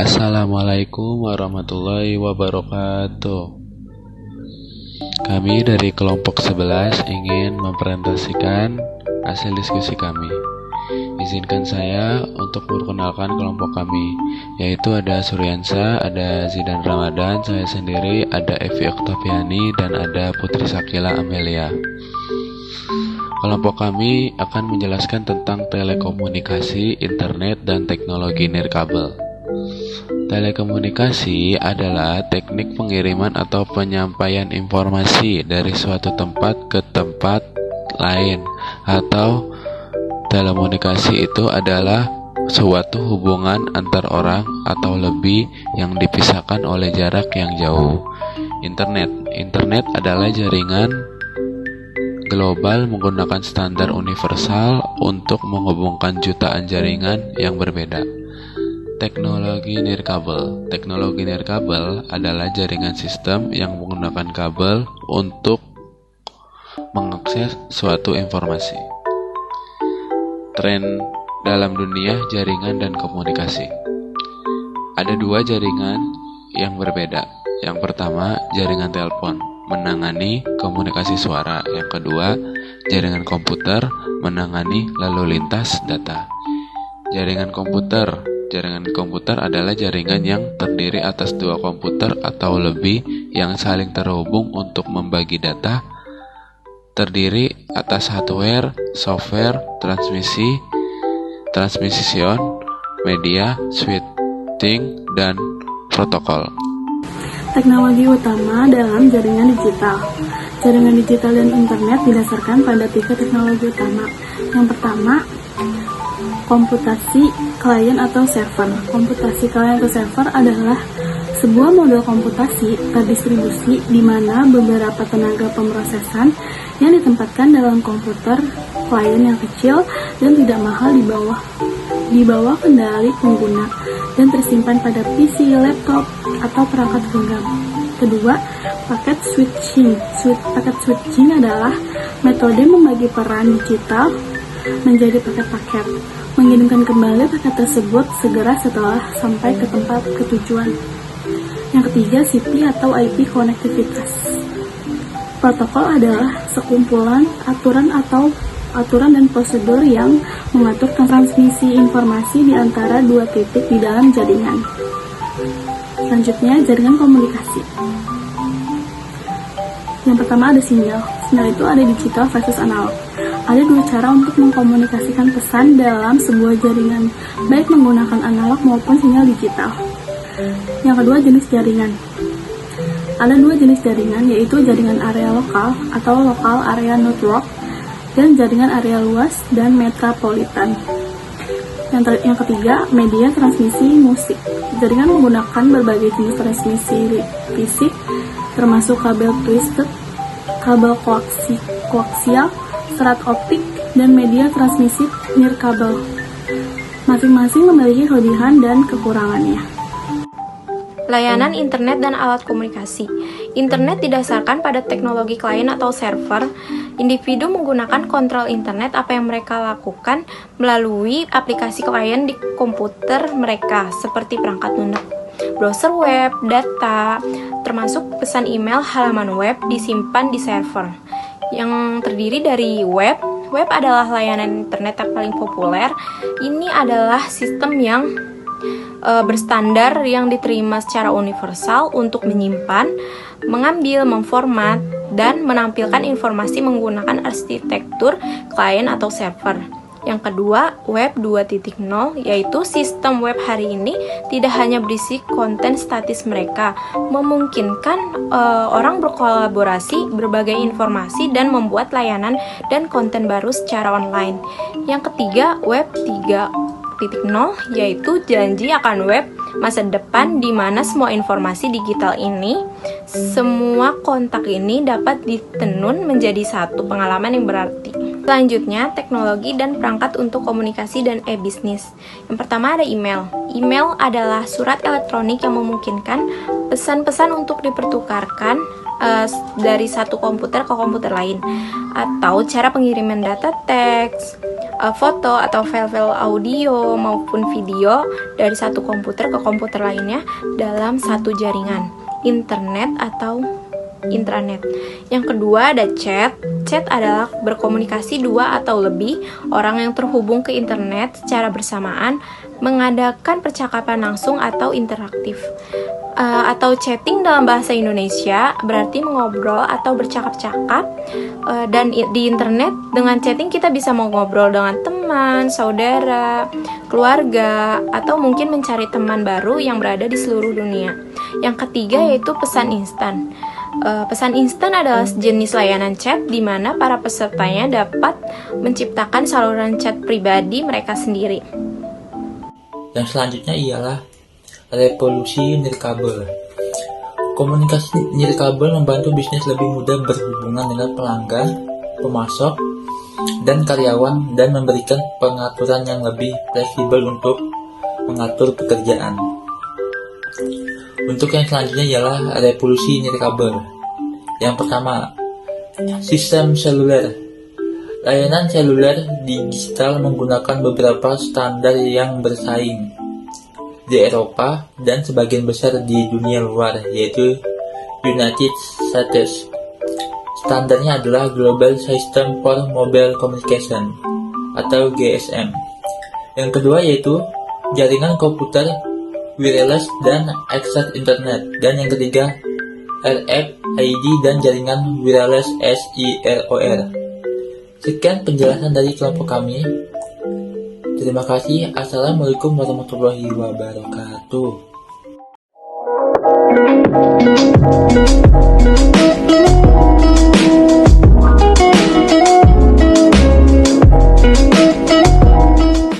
Assalamualaikum warahmatullahi wabarakatuh. Kami dari kelompok 11 ingin mempresentasikan hasil diskusi kami. Izinkan saya untuk memperkenalkan kelompok kami, yaitu ada Suryansa, ada Zidan Ramadan, saya sendiri, ada Evi Oktaviani, dan ada Putri Sakila Amelia. Kelompok kami akan menjelaskan tentang telekomunikasi, internet, dan teknologi nirkabel. Telekomunikasi adalah teknik pengiriman atau penyampaian informasi dari suatu tempat ke tempat lain, atau telekomunikasi itu adalah suatu hubungan antar orang atau lebih yang dipisahkan oleh jarak yang jauh. Internet adalah jaringan global menggunakan standar universal untuk menghubungkan jutaan jaringan yang berbeda. Teknologi nirkabel adalah jaringan sistem yang menggunakan kabel untuk mengakses suatu informasi. Tren dalam dunia jaringan dan komunikasi. Ada dua jaringan yang berbeda. Yang pertama, jaringan telepon menangani komunikasi suara. Yang kedua, jaringan komputer menangani lalu lintas data. Jaringan komputer adalah jaringan yang terdiri atas dua komputer atau lebih yang saling terhubung untuk membagi data. Terdiri atas hardware, software, transmission, media, switching, dan protokol. Teknologi utama dalam jaringan digital. Jaringan digital dan internet didasarkan pada 3 teknologi utama. Yang pertama, komputasi klien atau server. Komputasi klien atau server adalah sebuah model komputasi terdistribusi di mana beberapa tenaga pemrosesan yang ditempatkan dalam komputer klien yang kecil dan tidak mahal di bawah kendali pengguna dan tersimpan pada PC, laptop, atau perangkat genggam. Kedua, paket switching. Paket switching adalah metode membagi peran digital menjadi paket-paket, mengirimkan kembali paket tersebut segera setelah sampai ke tempat ketujuan. Yang ketiga, CP atau IP konektivitas. Protokol adalah sekumpulan aturan dan prosedur yang mengatur transmisi informasi di antara dua titik di dalam jaringan. Selanjutnya, jaringan komunikasi. Yang pertama ada sinyal. Sinyal itu ada digital versus analog. Ada dua cara untuk mengkomunikasikan pesan dalam sebuah jaringan, baik menggunakan analog maupun sinyal digital. Yang kedua, jenis jaringan. Ada dua jenis jaringan, yaitu jaringan area lokal atau local area network dan jaringan area luas dan metropolitan. Yang ketiga, media transmisi musik. Jaringan menggunakan berbagai jenis transmisi fisik, termasuk kabel twisted, kabel koaksial, serat optik, dan media transmisi nirkabel. Masing-masing memiliki kelebihan dan kekurangannya. Layanan internet dan alat komunikasi. Internet didasarkan pada teknologi klien atau server. Individu menggunakan kontrol internet apa yang mereka lakukan melalui aplikasi klien di komputer mereka, seperti perangkat lunak, browser web, data, termasuk pesan email, halaman web disimpan di server yang terdiri dari web. Web adalah layanan internet yang paling populer. Ini adalah sistem yang berstandar yang diterima secara universal untuk menyimpan, mengambil, memformat, dan menampilkan informasi menggunakan arsitektur klien atau server. Yang kedua, Web 2.0, yaitu sistem web hari ini tidak hanya berisi konten statis mereka, memungkinkan orang berkolaborasi, berbagai informasi, dan membuat layanan dan konten baru secara online. Yang ketiga, Web 3.0, yaitu janji akan web masa depan di mana semua informasi digital ini, semua kontak ini dapat ditenun menjadi satu pengalaman yang berarti. Selanjutnya, teknologi dan perangkat untuk komunikasi dan e-bisnis. Yang pertama ada email. Email adalah surat elektronik yang memungkinkan pesan-pesan untuk dipertukarkan dari satu komputer ke komputer lain, atau cara pengiriman data teks, foto atau file-file audio maupun video dari satu komputer ke komputer lainnya dalam satu jaringan, internet atau intranet. Yang kedua ada chat. Chat adalah berkomunikasi dua atau lebih orang yang terhubung ke internet secara bersamaan, mengadakan percakapan langsung atau interaktif. Atau chatting dalam bahasa Indonesia berarti mengobrol atau bercakap-cakap, dan di internet dengan chatting kita bisa mau ngobrol dengan teman, saudara, keluarga, atau mungkin mencari teman baru yang berada di seluruh dunia. Yang ketiga yaitu pesan instan. Pesan instan adalah jenis layanan chat di mana para pesertanya dapat menciptakan saluran chat pribadi mereka sendiri. Yang selanjutnya ialah revolusi nirkabel. Komunikasi nirkabel membantu bisnis lebih mudah berhubungan dengan pelanggan, pemasok, dan karyawan, dan memberikan pengaturan yang lebih fleksibel untuk mengatur pekerjaan. Untuk yang selanjutnya ialah revolusi nirkabel. Yang pertama, sistem seluler. Layanan seluler digital menggunakan beberapa standar yang bersaing di Eropa dan sebagian besar di dunia luar, yaitu United States. Standarnya adalah Global System for Mobile Communication atau GSM. Yang kedua yaitu jaringan komputer wireless dan akses internet, dan yang ketiga RFID dan jaringan wireless SIROR. Sekian penjelasan dari kelompok kami. Terima kasih. Assalamualaikum warahmatullahi wabarakatuh.